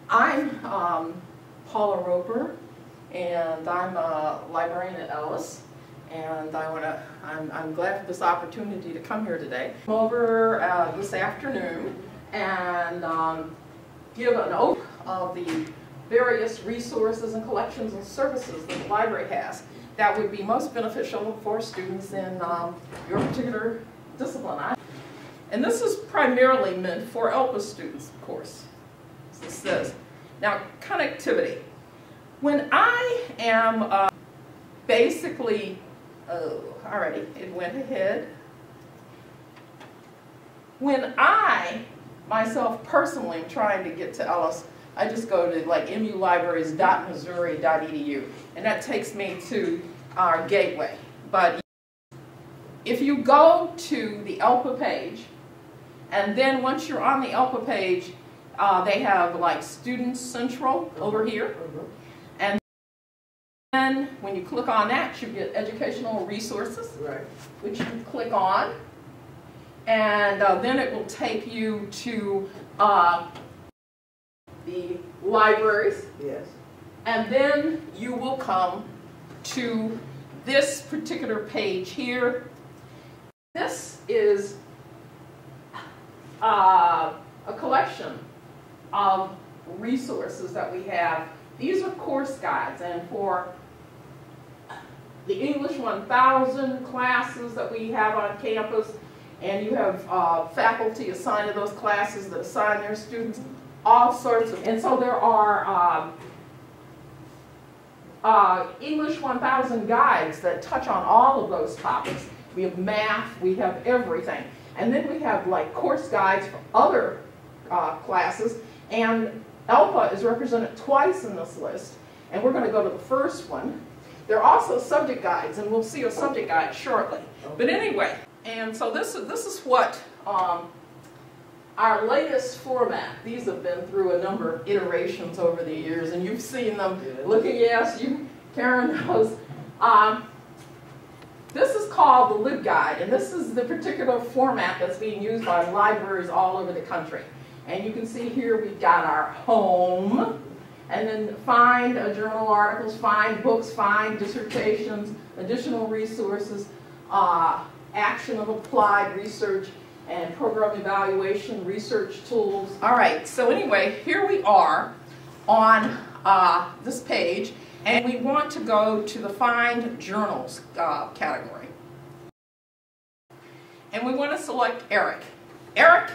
I'm Paula Roper, and I'm a librarian at Ellis, and I'm glad for this opportunity to come here today. I'm over this afternoon and give an overview of the various resources and collections and services that the library has that would be most beneficial for students in your particular discipline. And this is primarily meant for ELPA students, of course, as this says. Now, connectivity. When I am basically, alrighty, it went ahead. When I, myself personally, am trying to get to Ellis, I just go to like mulibraries.missouri.edu, and that takes me to our gateway. But if you go to the ELPA page, and then once you're on the ELPA page, they have like Student Central over here. And then when you click on that, you get educational resources, which you can click on. And then it will take you to the libraries. Yes. And then you will come to this particular page here. This is a collection of resources that we have. These are course guides, and for the English 1000 classes that we have on campus, and you have faculty assigned to those classes that assign their students all sorts of, and so there are English 1000 guides that touch on all of those topics. We have math, we have everything. And then we have like course guides for other classes, and ELPA is represented twice in this list, and we're going to go to the first one. There are also subject guides, and we'll see a subject guide shortly. But anyway, and so this is what our latest format. These have been through a number of iterations over the years, and you've seen them. Looking, yes, you, Karen knows. This is called the LibGuide, and this is the particular format that's being used by libraries all over the country. And you can see here we've got our home, and then find journal articles, find books, find dissertations, additional resources, action of applied research, and program evaluation, research tools. All right, so anyway, here we are on this page. And we want to go to the Find Journals category. And we want to select ERIC. ERIC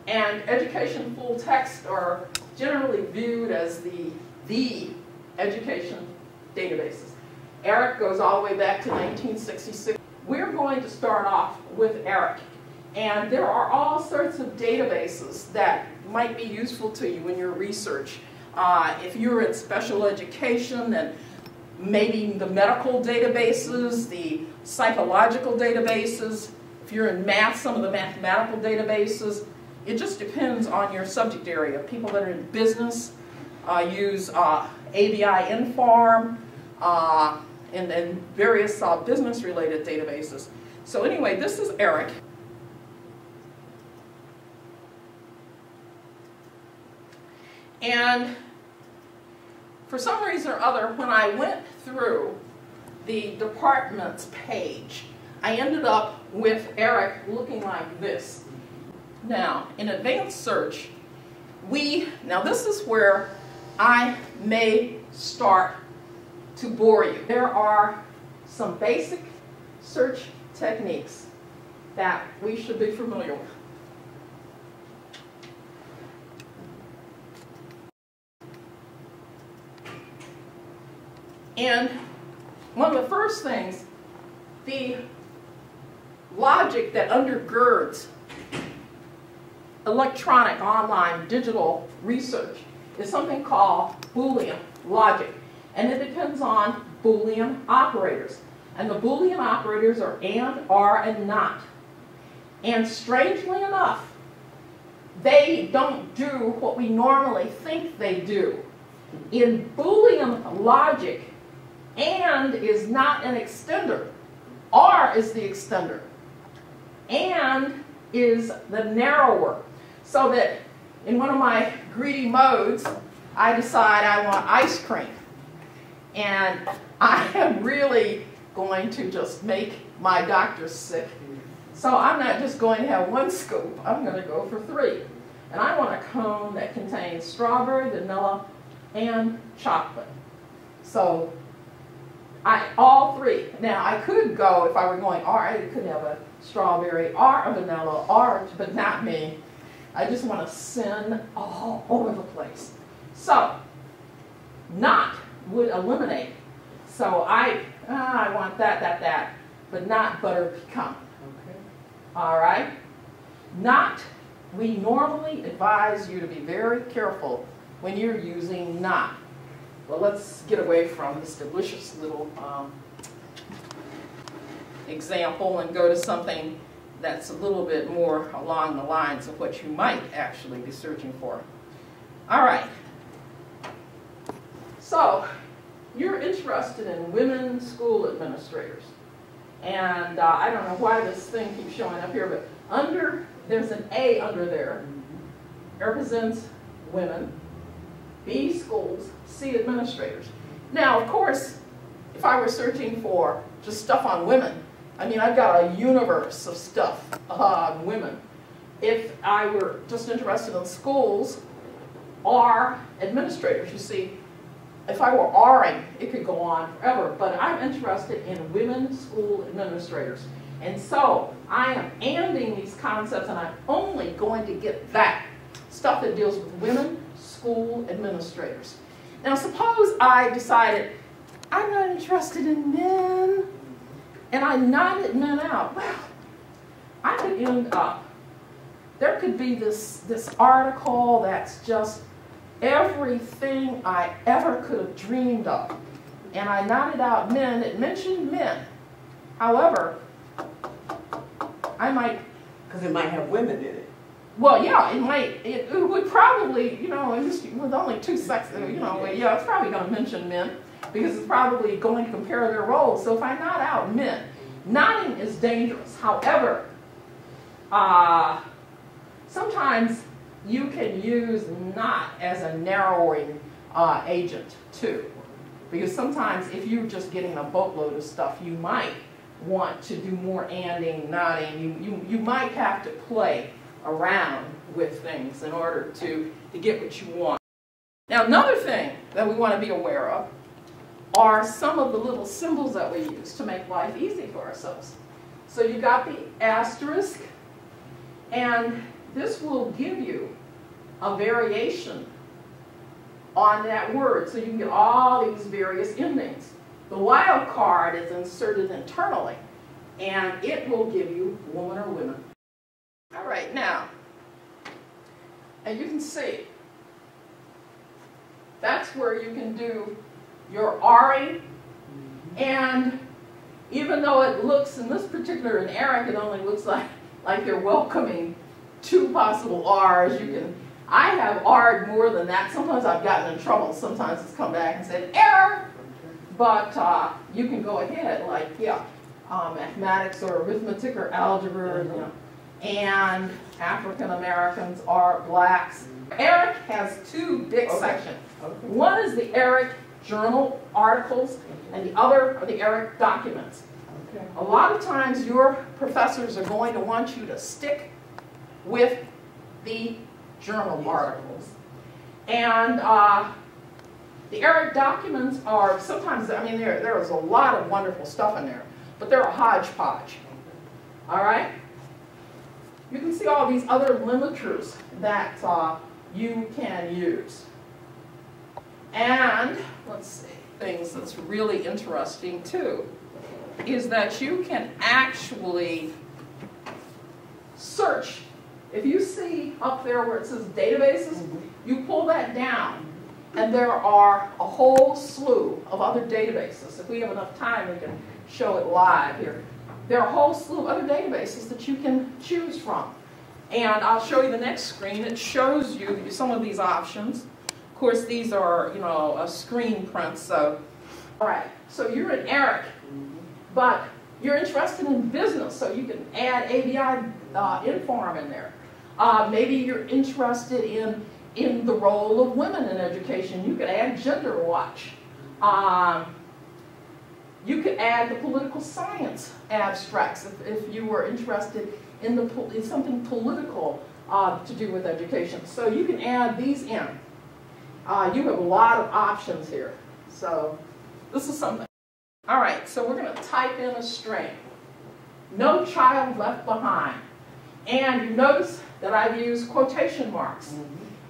and Education Full Text are generally viewed as the education databases. ERIC goes all the way back to 1966. We're going to start off with ERIC. And there are all sorts of databases that might be useful to you in your research. If you're in special education, then maybe the medical databases, the psychological databases. If you're in math, some of the mathematical databases. It just depends on your subject area. People that are in business use ABI Inform and various business-related databases. So anyway, this is ERIC. And for some reason or other, when I went through the departments page, I ended up with ERIC looking like this. Now, in advanced search, now this is where I may start to bore you. There are some basic search techniques that we should be familiar with. And one of the first things, the logic that undergirds electronic, online, digital research is something called Boolean logic. And it depends on Boolean operators. And the Boolean operators are and, are, and not. And strangely enough, they don't do what we normally think they do. In Boolean logic, and is not an extender. Are is the extender. And is the narrower. So that in one of my greedy modes, I decide I want ice cream. And I am really going to just make my doctor sick. So I'm not just going to have 1 scoop, I'm going to go for 3. And I want a cone that contains strawberry, vanilla, and chocolate. So all 3. Now I could go, if I were going I could have a strawberry or a vanilla, but not me. I just want to send all over the place. So not would eliminate. So I want that, but not butter pecan. Okay. All right? Not, we normally advise you to be very careful when you're using not. Well, let's get away from this delicious little example and go to something that's a little bit more along the lines of what you might actually be searching for. All right. So, you're interested in women school administrators. And I don't know why this thing keeps showing up here, but there's an A under there. Represents women. B, schools. C, administrators. Now, of course, if I were searching for just stuff on women, I mean, I've got a universe of stuff on women. If I were just interested in schools or administrators, you see, if I were R-ing, it could go on forever, but I'm interested in women school administrators. And so I am anding these concepts, and I'm only going to get that stuff that deals with women school administrators. Now suppose I decided I'm not interested in men, and I knotted men out. Well, I could end up, there could be this article that's just everything I ever could have dreamed of. And I knotted out men, it mentioned men. However, I might... Because it might have women in it. Well, yeah, it would probably, you know, with only 2 sexes, you know, yeah, it's probably going to mention men because it's probably going to compare their roles. So if I knot out men, knotting is dangerous. However, sometimes you can use not as a narrowing agent too. Because sometimes if you're just getting a boatload of stuff, you might want to do more anding, knotting. You might have to play around with things in order to get what you want. Now another thing that we want to be aware of are some of the little symbols that we use to make life easy for ourselves. So you got the asterisk, and this will give you a variation on that word, so you can get all these various endings. The wild card is inserted internally, and it will give you woman or women. All right, now, and you can see, that's where you can do your R-ing, and even though it looks, in this particular, in Eric, it only looks like you're welcoming 2 possible R's. You can, I have R'd more than that. Sometimes I've gotten in trouble. Sometimes it's come back and said, error. But you can go ahead, like, yeah, mathematics or arithmetic or algebra, you know, and African Americans are blacks. Eric has 2 big sections. One is the Eric journal articles, and the other are the Eric documents. A lot of times your professors are going to want you to stick with the journal articles. And the Eric documents are sometimes, I mean, there is a lot of wonderful stuff in there, but they're a hodgepodge. All right? You can see all these other limiters that you can use. And, let's see, things that's really interesting too, is that you can actually search. If you see up there where it says databases, you pull that down, and there are a whole slew of other databases. If we have enough time, we can show it live here. There are a whole slew of other databases that you can choose from. And I'll show you the next screen. It shows you some of these options. Of course, these are, you know, a screen print, so. All right, so you're in Eric, but you're interested in business, so you can add ABI Inform in there. Maybe you're interested in the role of women in education. You could add gender watch. You could add the political science abstracts if you were interested in something political to do with education. So you can add these in. You have a lot of options here. So this is something. All right, so we're going to type in a string. No child left behind. And you notice that I've used quotation marks.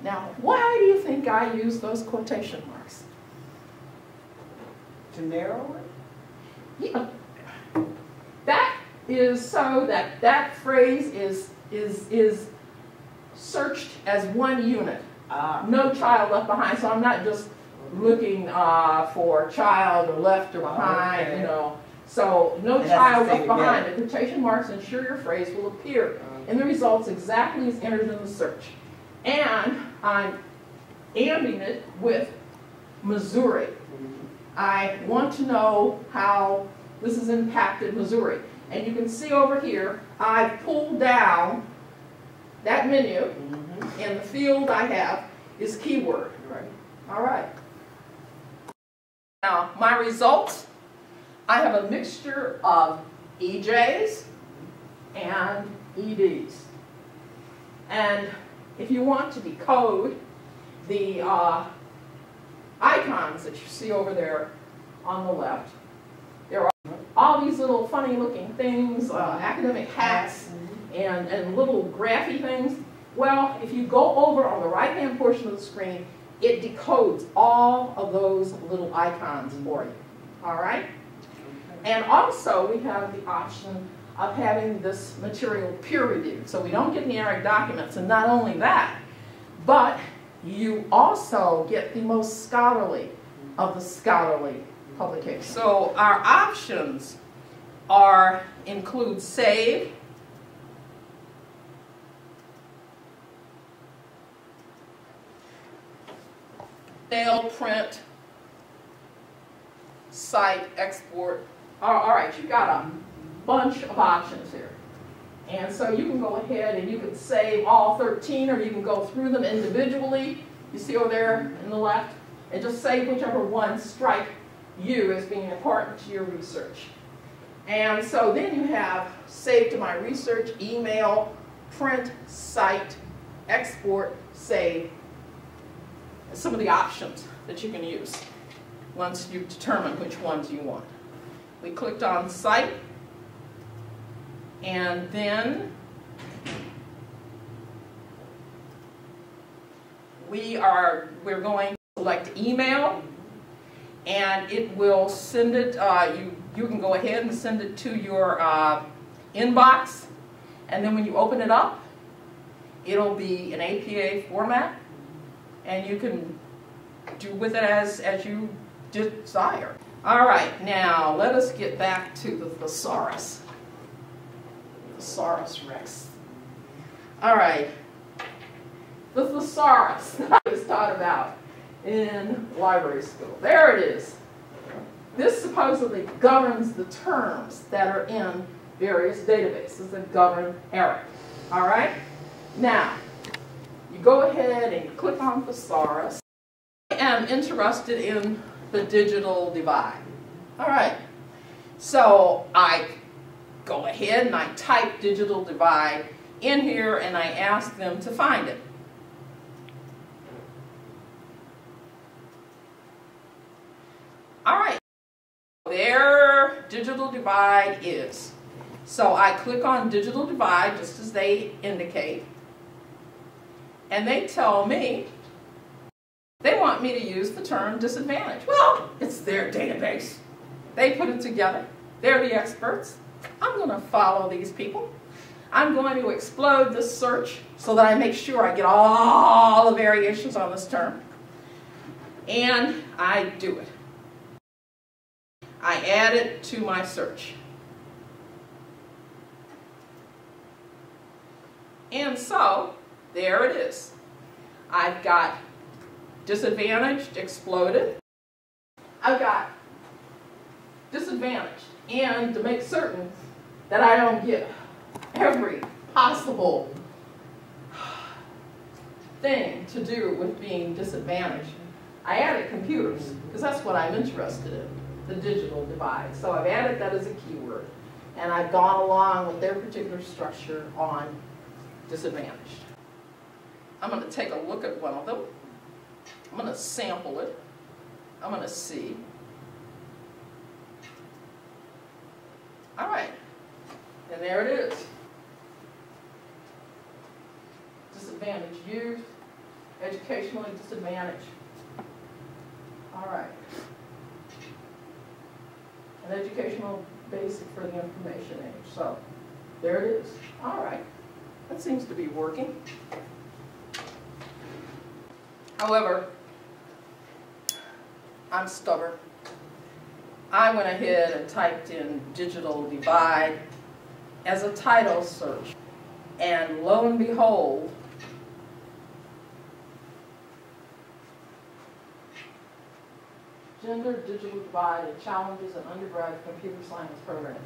Now, why do you think I use those quotation marks? To narrow it? Yeah. That is so that that phrase is searched as one unit. No child left behind. So I'm not just looking for child or left or behind, you know. So no child left behind. The quotation marks ensure your phrase will appear in the results exactly as entered in the search. And I'm ANDing it with Missouri. I want to know how this has impacted Missouri. And you can see over here, I've pulled down that menu, and the field I have is keyword. All right. Now, my results, I have a mixture of EJs and EDs. And if you want to decode the icons that you see over there on the left, there are all these little funny looking things, academic hats, and little graphy things. Well, if you go over on the right hand portion of the screen, it decodes all of those little icons for you. All right? And also we have the option of having this material peer reviewed. So we don't get generic documents, and not only that, but you also get the most scholarly of the scholarly publications. So our options are include save, mail, print, cite, export. All right, you've got a bunch of options here. And so you can go ahead and you can save all 13, or you can go through them individually. You see over there in the left, and just save whichever one strike you as being important to your research. And so then you have save to my research, email, print, cite, export, save. Some of the options that you can use once you determine which ones you want. We clicked on cite, and then we're going to select email, and it will send it, you can go ahead and send it to your inbox, and then when you open it up, it'll be an APA format, and you can do with it as you desire. All right, now let us get back to the thesaurus. Thesaurus Rex. All right, the thesaurus that I was taught about in library school. There it is. This supposedly governs the terms that are in various databases that govern ERIC. All right? Now, you go ahead and click on thesaurus. I am interested in the digital divide. All right. So I go ahead and I type digital divide in here, and I ask them to find it. All right. There digital divide is. So I click on digital divide just as they indicate, and they tell me they want me to use the term disadvantage. Well, it's their database. They put it together. They're the experts. I'm going to follow these people. I'm going to explode this search so that I make sure I get all the variations on this term. And I do it. I add it to my search. And so, there it is. I've got disadvantaged, exploded. I've got disadvantaged. And to make certain that I don't get every possible thing to do with being disadvantaged, I added computers, because that's what I'm interested in, the digital divide. So I've added that as a keyword, and I've gone along with their particular structure on disadvantaged. I'm going to take a look at one of them. I'm going to sample it. I'm going to see. All right, and there it is. Disadvantaged youth, educationally disadvantaged. All right. An educational basic for the information age. So there it is. All right. That seems to be working. However, I'm stubborn. I went ahead and typed in digital divide as a title search. And lo and behold, gender digital divide and challenges in undergraduate computer science programs.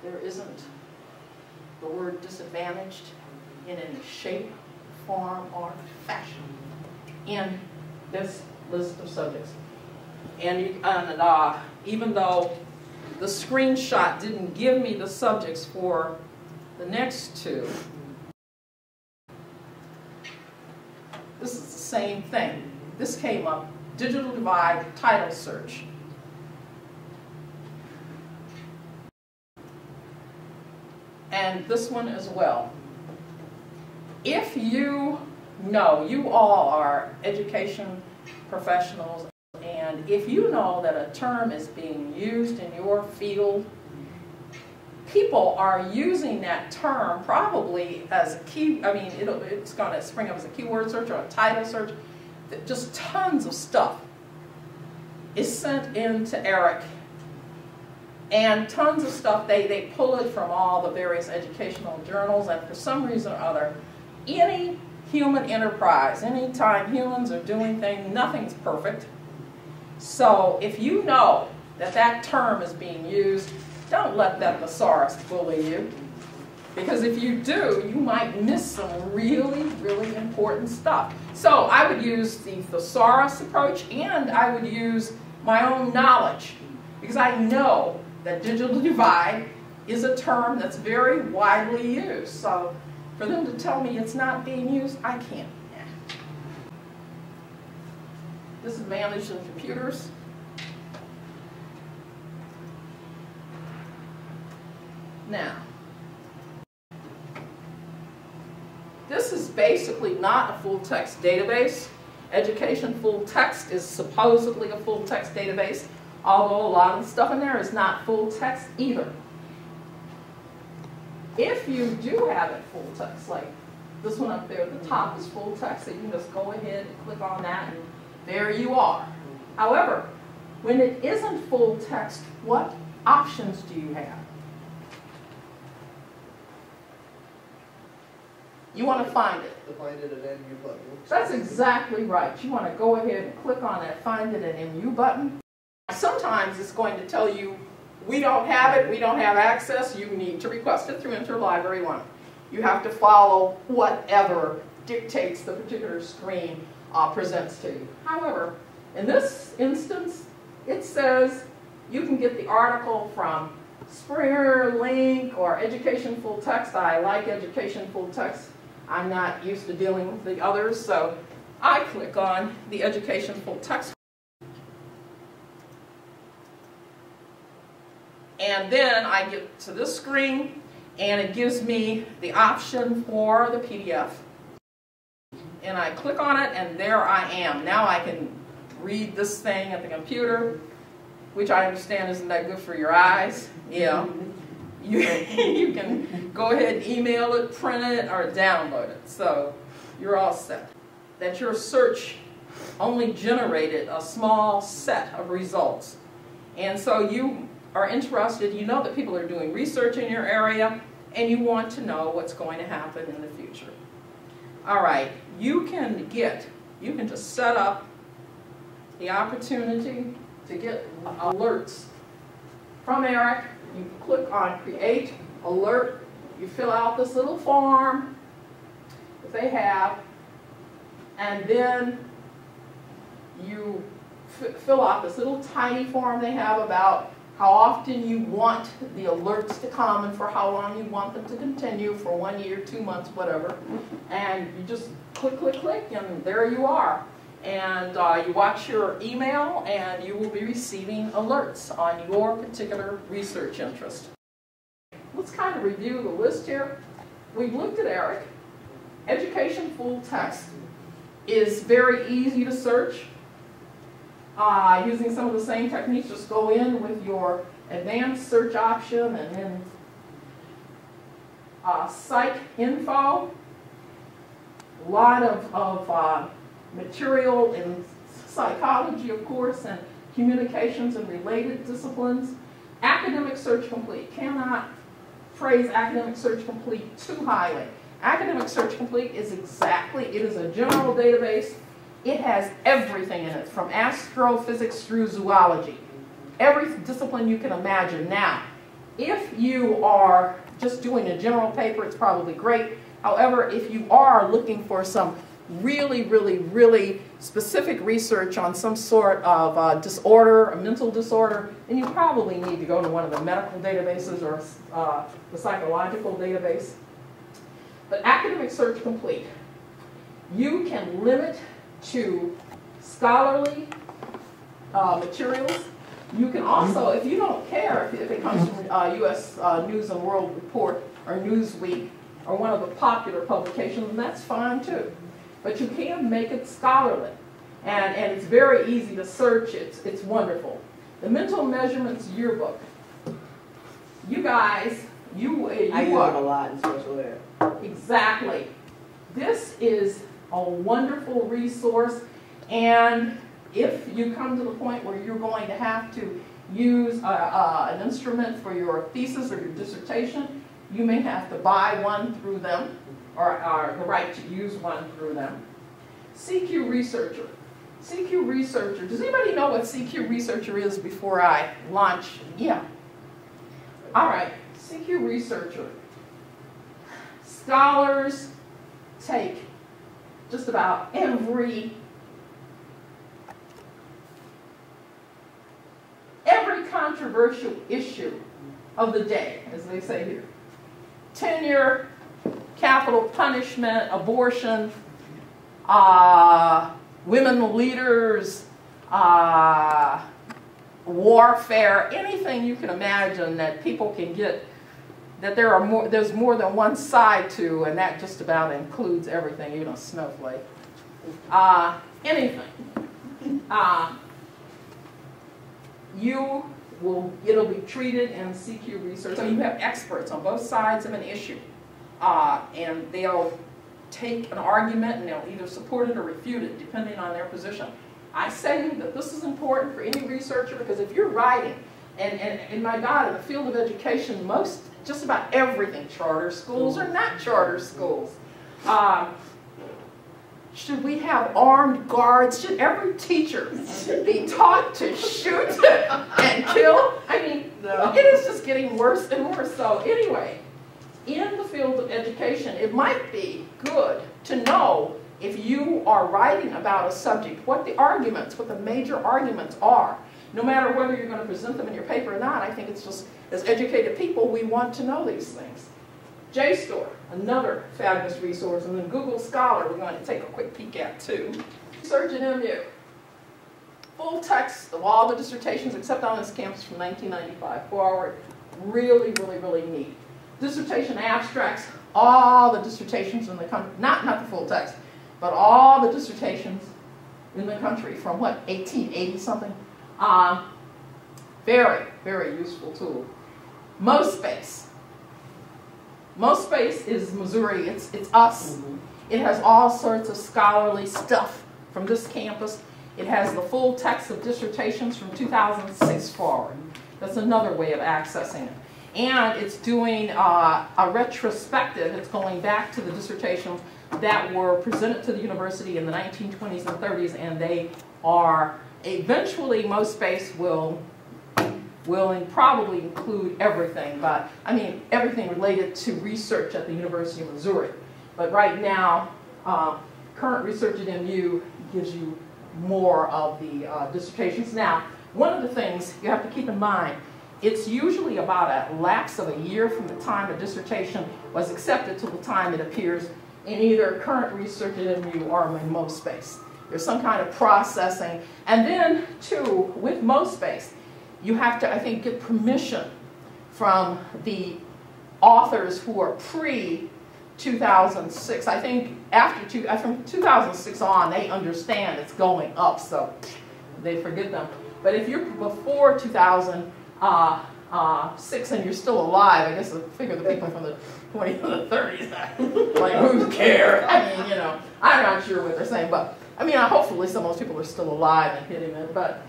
There isn't the word disadvantaged in any shape, form, or fashion in this list of subjects. And even though the screenshot didn't give me the subjects for the next two, this is the same thing. This came up, digital divide, title search. And this one as well. If you know, you all are education professionals, and if you know that a term is being used in your field, people are using that term probably as a key, I mean, it's going to spring up as a keyword search or a title search. Just tons of stuff is sent in to Eric. And tons of stuff, they pull it from all the various educational journals, and for some reason or other, any human enterprise, anytime humans are doing things, nothing's perfect. So if you know that that term is being used, don't let that thesaurus bully you. Because if you do, you might miss some really, really important stuff. So I would use the thesaurus approach, and I would use my own knowledge. Because I know that digital divide is a term that's very widely used. So for them to tell me it's not being used, I can't. Disadvantage in computers. Now, this is basically not a full-text database. Education full text is supposedly a full-text database, although a lot of the stuff in there is not full text either. If you do have it full text, like this one up there at the top is full text, so you can just go ahead and click on that, and there you are. However, when it isn't full text, what options do you have? You want to find it. To find it at MU button. That's exactly right. You want to go ahead and click on that Find It at MU button. Sometimes it's going to tell you, we don't have it, we don't have access, you need to request it through Interlibrary One. You have to follow whatever dictates the particular screen presents to you. However, in this instance, it says you can get the article from Springer, Link, or Education Full Text. I like Education Full Text. I'm not used to dealing with the others, so I click on the Education Full Text. And then I get to this screen, and it gives me the option for the PDF. And I click on it, and there I am. Now I can read this thing at the computer, which I understand isn't that good for your eyes. Yeah. You can go ahead and email it, print it, or download it. So you're all set. That your search only generated a small set of results. And so you are interested, you know that people are doing research in your area, and you want to know what's going to happen in the future. All right, you can just set up the opportunity to get alerts from Eric. You click on Create Alert, you fill out this little form that they have, and then you fill out this little tiny form they have about how often you want the alerts to come and for how long you want them to continue, for 1 year, 2 months, whatever. And you just click, click, click, and there you are. And you watch your email, and you will be receiving alerts on your particular research interest. Let's kind of review the list here. We've looked at ERIC. Education full text is very easy to search. Using some of the same techniques, just go in with your advanced search option and then psych info. A lot of material in psychology, of course, and communications and related disciplines. Academic Search Complete. Cannot praise Academic Search Complete too highly. Academic Search Complete is it is a general database. It has everything in it, from astrophysics through zoology. Every discipline you can imagine. Now, if you are just doing a general paper, it's probably great. However, if you are looking for some really, really, really specific research on some sort of disorder, a mental disorder, then you probably need to go to one of the medical databases or the psychological database. But Academic Search Complete, you can limit to scholarly materials. You can also, if you don't care if it comes from U.S. News and World Report or Newsweek or one of the popular publications, then that's fine too. But you can make it scholarly. And it's very easy to search. It's wonderful. The Mental Measurements Yearbook. You guys, I use it a lot in special ed. Exactly. This is a wonderful resource, and if you come to the point where you're going to have to use an instrument for your thesis or your dissertation, you may have to buy one through them, or the right to use one through them. CQ Researcher. CQ Researcher. Does anybody know what CQ Researcher is before I launch? Yeah. All right. CQ Researcher. Scholars take just about every controversial issue of the day, as they say here. Tenure, capital punishment, abortion, women leaders, warfare, anything you can imagine that people can get, that there's more than one side to, and that just about includes everything, even a snowflake. Anything. It'll be treated in CQ Research. So you have experts on both sides of an issue, and they'll take an argument and they'll either support it or refute it, depending on their position. I say that this is important for any researcher, because if you're writing, and my God, in the field of education, just about everything, charter schools or not charter schools, should we have armed guards? Should every teacher be taught to shoot and kill? I mean, no. It is just getting worse and worse. So anyway, in the field of education, it might be good to know, if you are writing about a subject, what the major arguments are. No matter whether you're going to present them in your paper or not, I think it's just, as educated people, we want to know these things. JSTOR, another fabulous resource, and then Google Scholar we're going to take a quick peek at too. Research at MU. Full text of all the dissertations except on this campus from 1995 forward. Really, really, really neat. Dissertation abstracts, all the dissertations in the country, not the full text, but all the dissertations in the country from what, 1880 something? Very, very useful tool. MoSpace. MoSpace is Missouri, it's us. Mm-hmm. It has all sorts of scholarly stuff from this campus. It has the full text of dissertations from 2006 forward. That's another way of accessing it. And it's doing a retrospective. It's going back to the dissertations that were presented to the university in the 1920s and 30s, and they are, eventually MoSpace will will probably include everything, but I mean everything related to research at the University of Missouri. But right now, current research at MU gives you more of the dissertations. Now, one of the things you have to keep in mind, it's usually about a lapse of a year from the time a dissertation was accepted to the time it appears in either current research at MU or in MoSpace. There's some kind of processing. And then, too, with MoSpace, you have to, I think, get permission from the authors who are pre-2006. I think from 2006 on, they understand it's going up, so they forget them. But if you're before 2006 and you're still alive, I guess I figure the people from the 20s and the 30s, like, who cares? I mean, you know, I'm not sure what they're saying, but I mean, hopefully some of those people are still alive and hitting it. But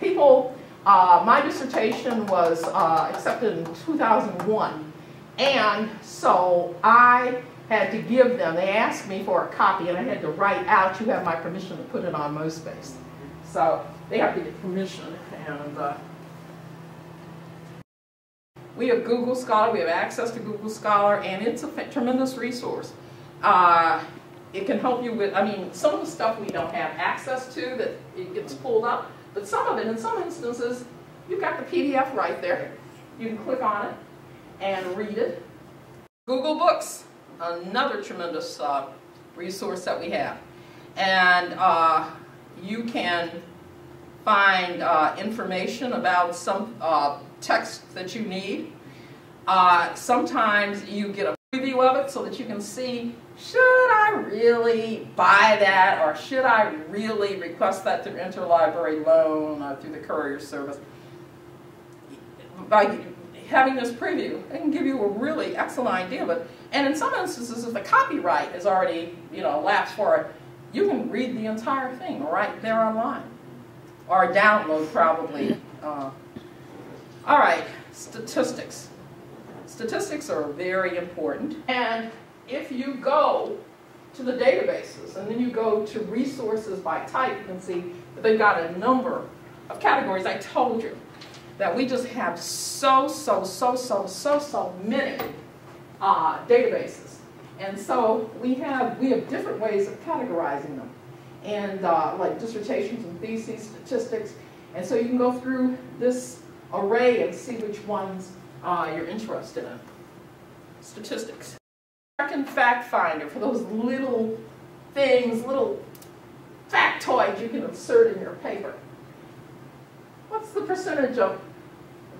people, my dissertation was accepted in 2001, and so I had to give them, they asked me for a copy, and I had to write out, you have my permission to put it on MoSpace. So they have to get permission, and we have Google Scholar, we have access to Google Scholar, and it's a tremendous resource. It can help you with, I mean, some of the stuff we don't have access to, that it gets pulled up, but some of it, in some instances, you've got the PDF right there. You can click on it and read it. Google Books, another tremendous resource that we have. And you can find information about some text that you need. Sometimes you get a preview of it so that you can see, should I really buy that, or should I really request that through interlibrary loan or through the courier service? By having this preview, it can give you a really excellent idea of it. And in some instances, if the copyright is already, you know, lapsed for it, you can read the entire thing right there online, or download probably. All right, statistics. Statistics are very important. And if you go to the databases and then you go to resources by type, you can see that they've got a number of categories. I told you that we just have so many databases. And so we have different ways of categorizing them. And like dissertations and theses, statistics. And so you can go through this array and see which ones you're interested in. Statistics. American Fact Finder, for those little things, little factoids you can insert in your paper. What's the percentage of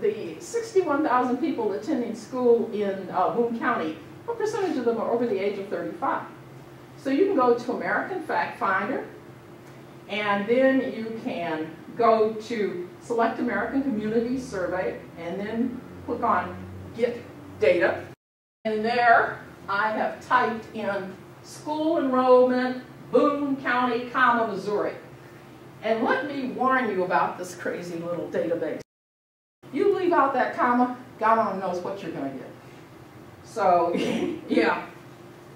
the 61,000 people attending school in Boone County? What percentage of them are over the age of 35? So you can go to American Fact Finder, and then you can go to Select American Community Survey, and then click on Get Data. And there I have typed in school enrollment, Boone County, Missouri. And let me warn you about this crazy little database. You leave out that comma, God only knows what you're going to get. So, yeah,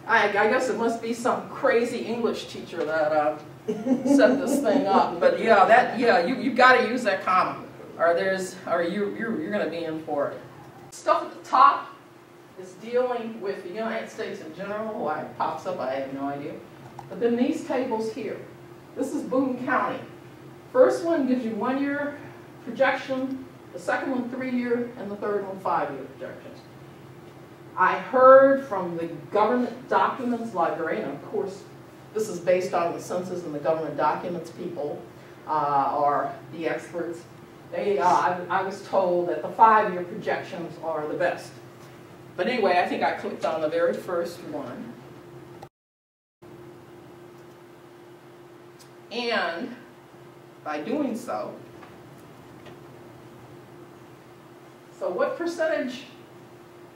I guess it must be some crazy English teacher that set this thing up. But yeah, you've got to use that comma, or you're going to be in for it. Stuff at the top is dealing with the United States in general. Why it pops up, I have no idea. But then these tables here, this is Boone County. First one gives you 1-year projection, the second one 3-year, and the third one 5-year projections. I heard from the government documents librarian, and of course this is based on the census and the government documents people are the experts. I was told that the 5-year projections are the best. But anyway, I think I clicked on the very first one. And by doing so, what percentage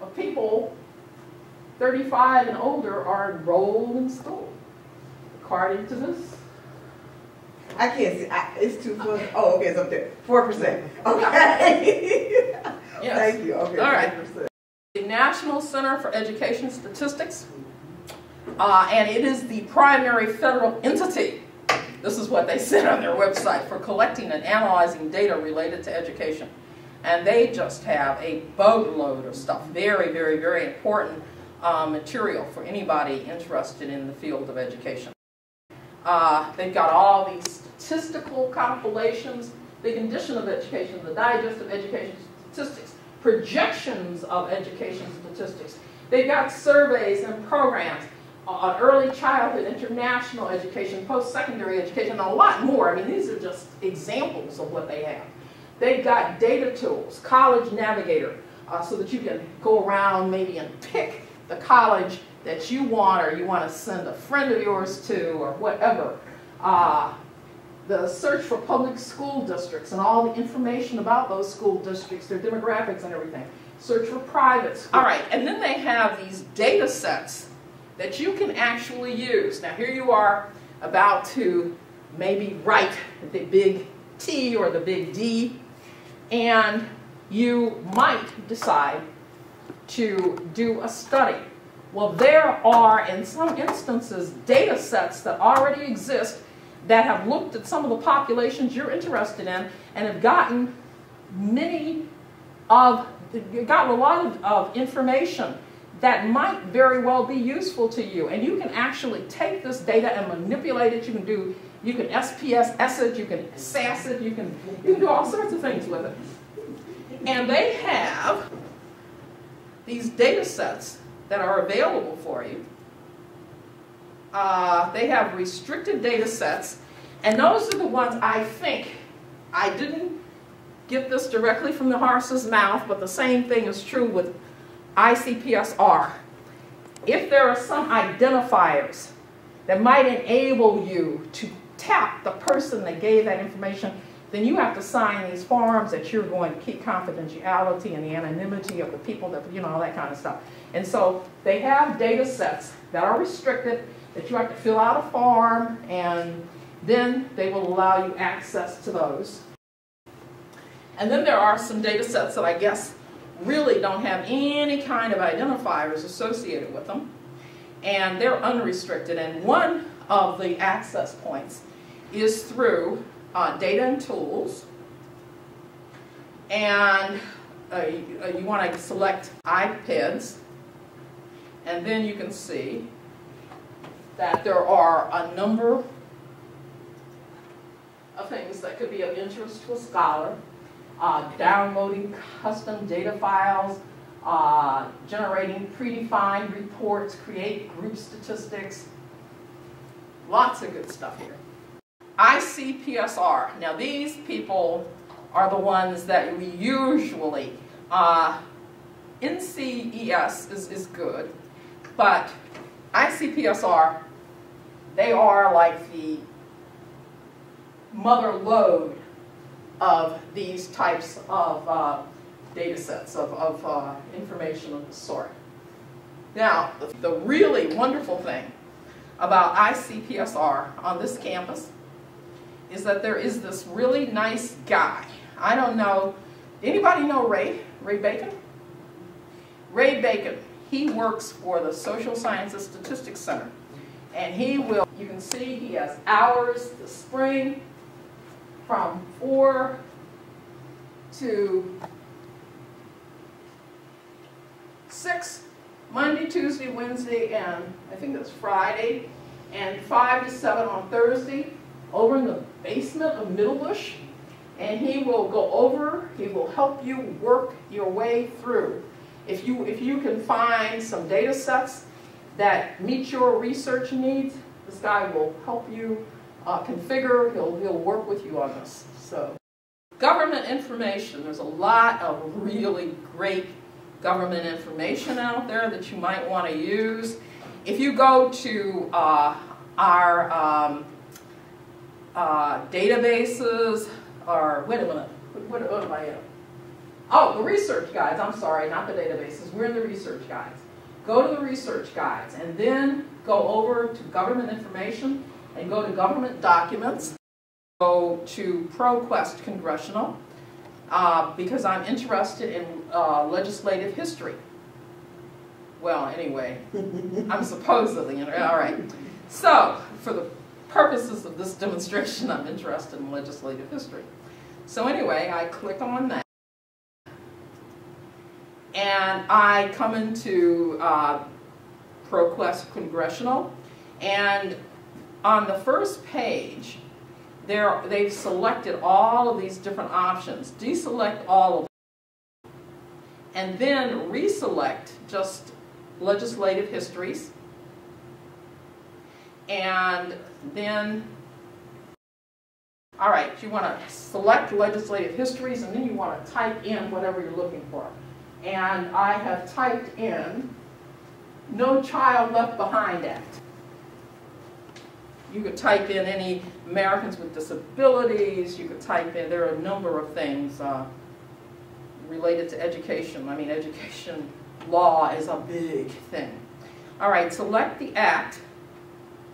of people 35 and older are enrolled in school? According to this? I can't see. It's too close. Oh, okay, it's up there. 4%. Okay. Yes. Thank you. Okay, all right. 4%. The National Center for Education Statistics, and it is the primary federal entity This is what they said on their website, for collecting and analyzing data related to education. And they just have a boatload of stuff. Very, very, very important material for anybody interested in the field of education. They've got all these statistical compilations, the condition of education, the digest of education statistics, projections of education statistics. They've got surveys and programs on early childhood, international education, post-secondary education, and a lot more. I mean, these are just examples of what they have. They've got data tools, College Navigator, so that you can go around maybe and pick the college that you want, or you want to send a friend of yours to, or whatever. The search for public school districts and all the information about those school districts, their demographics and everything. Search for private schools. All right, and then they have these data sets that you can actually use. Now here you are about to maybe write the big T or the big D, and you might decide to do a study. Well, there are, in some instances, data sets that already exist that have looked at some of the populations you're interested in and have gotten a lot of information that might very well be useful to you. And you can actually take this data and manipulate it. You can SPSS it, you can SAS it, you can do all sorts of things with it. And they have these data sets that are available for you. They have restricted data sets, and those are the ones I think, I didn't get this directly from the horse's mouth, but the same thing is true with ICPSR. If there are some identifiers that might enable you to tap the person that gave that information, then you have to sign these forms that you're going to keep confidentiality and the anonymity of the people, that, you know, all that kind of stuff. And so they have data sets that are restricted, that you have to fill out a form, and then they will allow you access to those. And then there are some data sets that I guess really don't have any kind of identifiers associated with them, and they're unrestricted. And one of the access points is through data and tools, and you want to select iPads, and then you can see that there are a number of things that could be of interest to a scholar. Downloading custom data files, generating predefined reports, create group statistics, lots of good stuff here. ICPSR, now these people are the ones that we usually, NCES is good, but ICPSR, they are like the mother lode of these types of data sets, of information of the sort. Now, the really wonderful thing about ICPSR on this campus is that there is this really nice guy. I don't know, anybody know Ray Bacon? Ray Bacon, he works for the Social Sciences Statistics Center. And he will, you can see he has hours this spring from 4 to 6, Monday, Tuesday, Wednesday, and I think that's Friday, and 5 to 7 on Thursday, over in the basement of Middlebush. And he will go over, he will help you work your way through. If you can find some data sets that meet your research needs, this guy will help you configure, he'll work with you on this. So, government information, there's a lot of really great government information out there that you might want to use. If you go to our databases, or wait a minute, what am I in? Oh, the research guides, I'm sorry, not the databases, we're in the research guides. Go to the research guides and then go over to government information and go to government documents. Go to Proquest Congressional because I'm interested in legislative history. Well, anyway, I'm supposedly, all right. So, for the purposes of this demonstration, I'm interested in legislative history. So anyway, I click on that. And I come into Proquest Congressional. And on the first page, they've selected all of these different options. Deselect all of them. And then reselect just legislative histories. And then, all right, you want to select legislative histories, and then you want to type in whatever you're looking for. And I have typed in No Child Left Behind Act. You could type in any Americans with disabilities. You could type in, there are a number of things related to education. I mean, education law is a big thing. All right, select the act.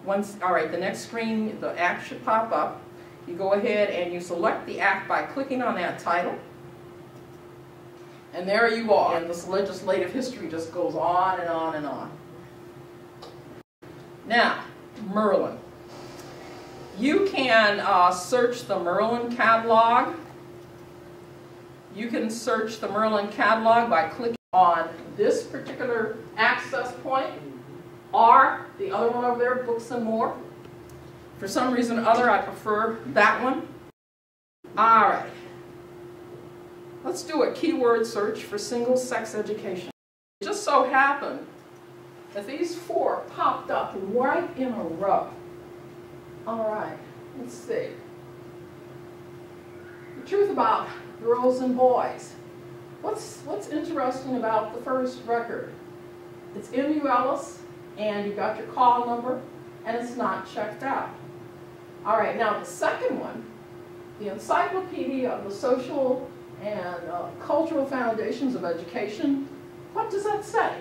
All right, the next screen, the act should pop up. You go ahead and you select the act by clicking on that title. And there you are. And this legislative history just goes on and on and on. Now, MERLIN. You can search the MERLIN catalog. You can search the MERLIN catalog by clicking on this particular access point, or the other one over there, Books and More. For some reason or other, I prefer that one. All right. Let's do a keyword search for single-sex education. It just so happened that these four popped up right in a row. All right, let's see. The truth about girls and boys. What's interesting about the first record? It's M.U. Ellis, and you got your call number, and it's not checked out. All right, now the second one, the Encyclopedia of the Social and Cultural Foundations of Education. What does that say?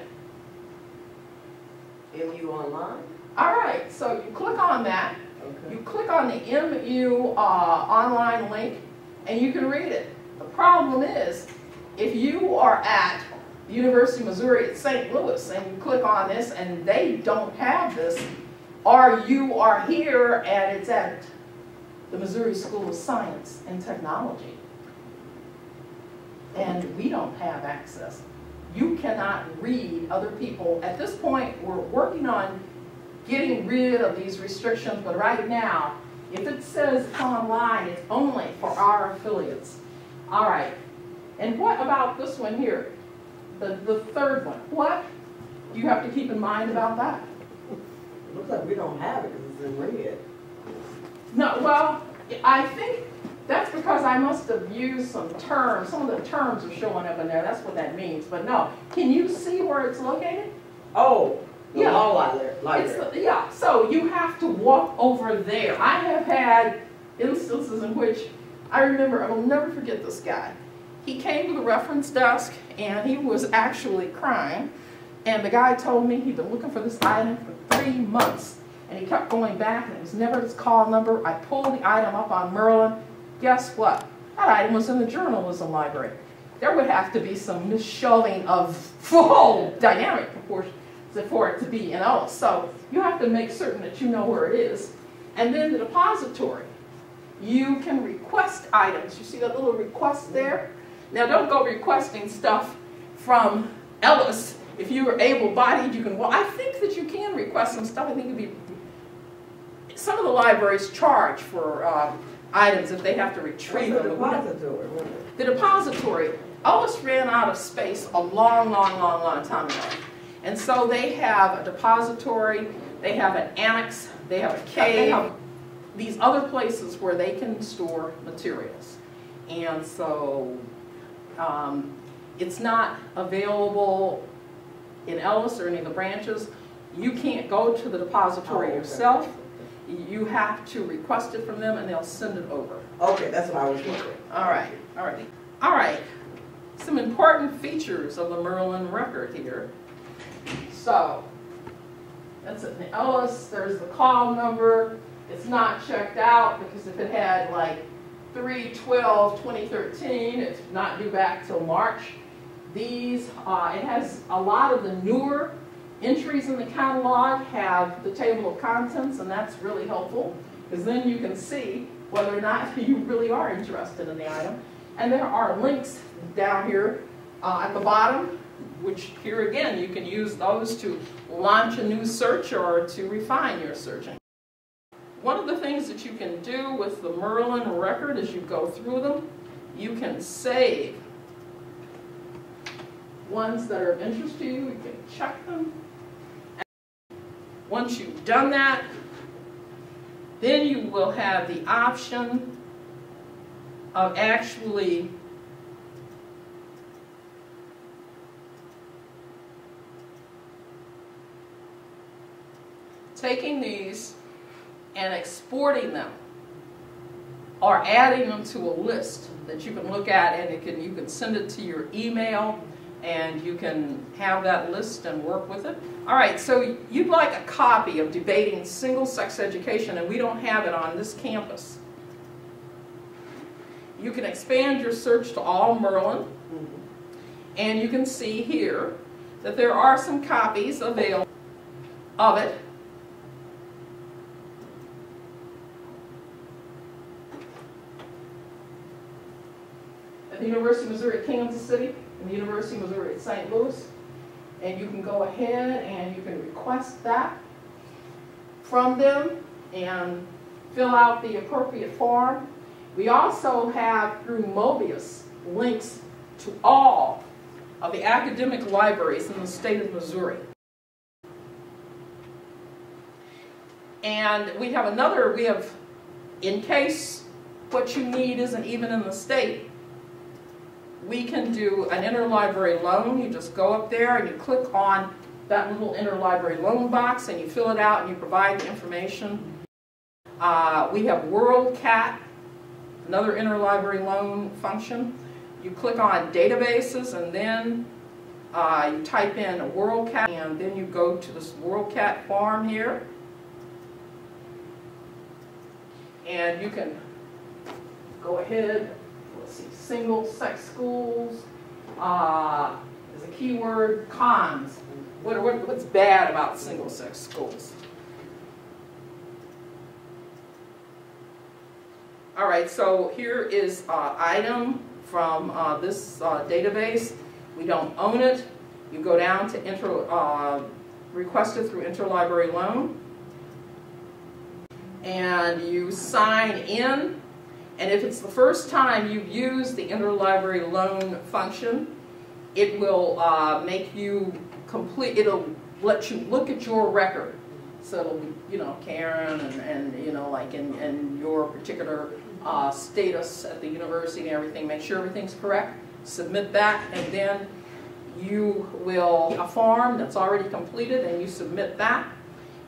MU Online? All right, so you click on that. Okay. You click on the MU online link, and you can read it. The problem is, if you are at the University of Missouri at St. Louis, and you click on this, and they don't have this, or you are here and it's at the Missouri School of Science and Technology, and we don't have access. You cannot read other people. At this point, we're working on getting rid of these restrictions, but right now, if it says it's online, it's only for our affiliates. All right, and what about this one here, the third one? What do you have to keep in mind about that? It looks like we don't have it because it's in red. No, well, I think that's because I must have used some terms. Some of the terms are showing up in there. That's what that means. But no, can you see where it's located? Oh, the yeah. law library. Yeah, so you have to walk over there. I have had instances in which I remember, I will never forget this guy. He came to the reference desk and he was actually crying. And the guy told me he'd been looking for this item for 3 months. And he kept going back and it was never his call number. I pulled the item up on MERLIN. Guess what? That item was in the journalism library. There would have to be some misshoving of full dynamic proportions for it to be in Ellis. So you have to make certain that you know where it is. And then the depository. You can request items. You see that little request there? Now don't go requesting stuff from Ellis. If you are able-bodied, you can, well, I think that you can request some stuff. I think it'd be, some of the libraries charge for items if they have to retrieve them. The depository? The depository. Ellis ran out of space a long time ago. And so they have a depository, they have an annex, they have a cave, these other places where they can store materials. And so it's not available in Ellis or any of the branches. You can't go to the depository yourself. You have to request it from them and they'll send it over. Okay, that's what I was wondering. All right. Some important features of the MERLIN record here. So, that's it in Ellis, there's the call number. It's not checked out because if it had like 3/12/2013, it's not due back till March. These, it has a lot of the newer Entries in the catalog have the table of contents, and that's really helpful, because then you can see whether or not you really are interested in the item. And there are links down here at the bottom, which here again, you can use those to launch a new search or to refine your searching. One of the things that you can do with the MERLIN record as you go through them, you can save ones that are of interest to you. You can check them. And once you've done that, then you will have the option of actually taking these and exporting them, or adding them to a list that you can look at, and you can send it to your email, and you can have that list and work with it. All right, so you'd like a copy of Debating Single-Sex Education, and we don't have it on this campus. You can expand your search to all MERLIN, and you can see here that there are some copies available of it. At the University of Missouri at Kansas City, and the University of Missouri at St. Louis. And you can go ahead and you can request that from them and fill out the appropriate form. We also have, through MOBIUS, links to all of the academic libraries in the state of Missouri. And we have in case what you need isn't even in the state, we can do an interlibrary loan. You just go up there and you click on that little interlibrary loan box and you fill it out and you provide the information. We have WorldCat, another interlibrary loan function. You click on databases and then you type in a WorldCat, and then you go to this WorldCat form here. And you can go ahead. Let's see, single-sex schools is a keyword. Cons. What's bad about single-sex schools? All right, so here is an item from this database. We don't own it. You go down to request it through interlibrary loan, and you sign in. And if it's the first time you've used the interlibrary loan function, it will make you complete, it'll let you look at your record. So it'll be, you know, Karen and you know, like in your particular status at the university and everything, make sure everything's correct, submit that, and then you will, a form that's already completed, and you submit that,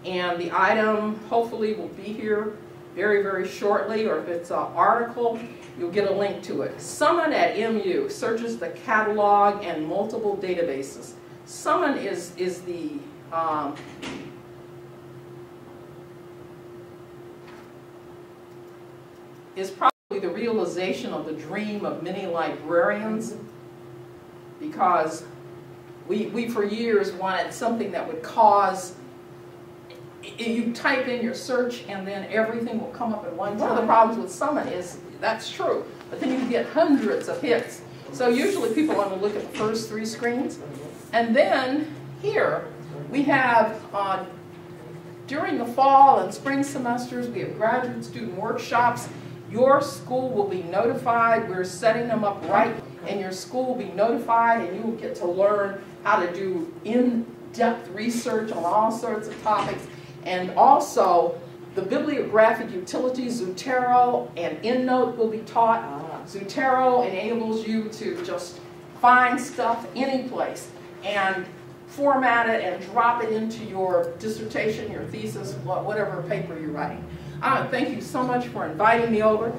and the item hopefully will be here very, very shortly, or if it's an article, you'll get a link to it. Summon at MU searches the catalog and multiple databases. Summon is probably the realization of the dream of many librarians, because we for years wanted something that would cause, you type in your search and then everything will come up at one time. One of the problems with Summon is that's true, but then you get hundreds of hits. So usually people want to look at the first 3 screens. And then here we have, during the fall and spring semesters, we have graduate student workshops. Your school will be notified. We're setting them up right, and your school will be notified, and you will get to learn how to do in-depth research on all sorts of topics. And also, the bibliographic utilities, Zotero and EndNote will be taught. Zotero enables you to just find stuff any place and format it and drop it into your dissertation, your thesis, whatever paper you're writing. Thank you so much for inviting me over.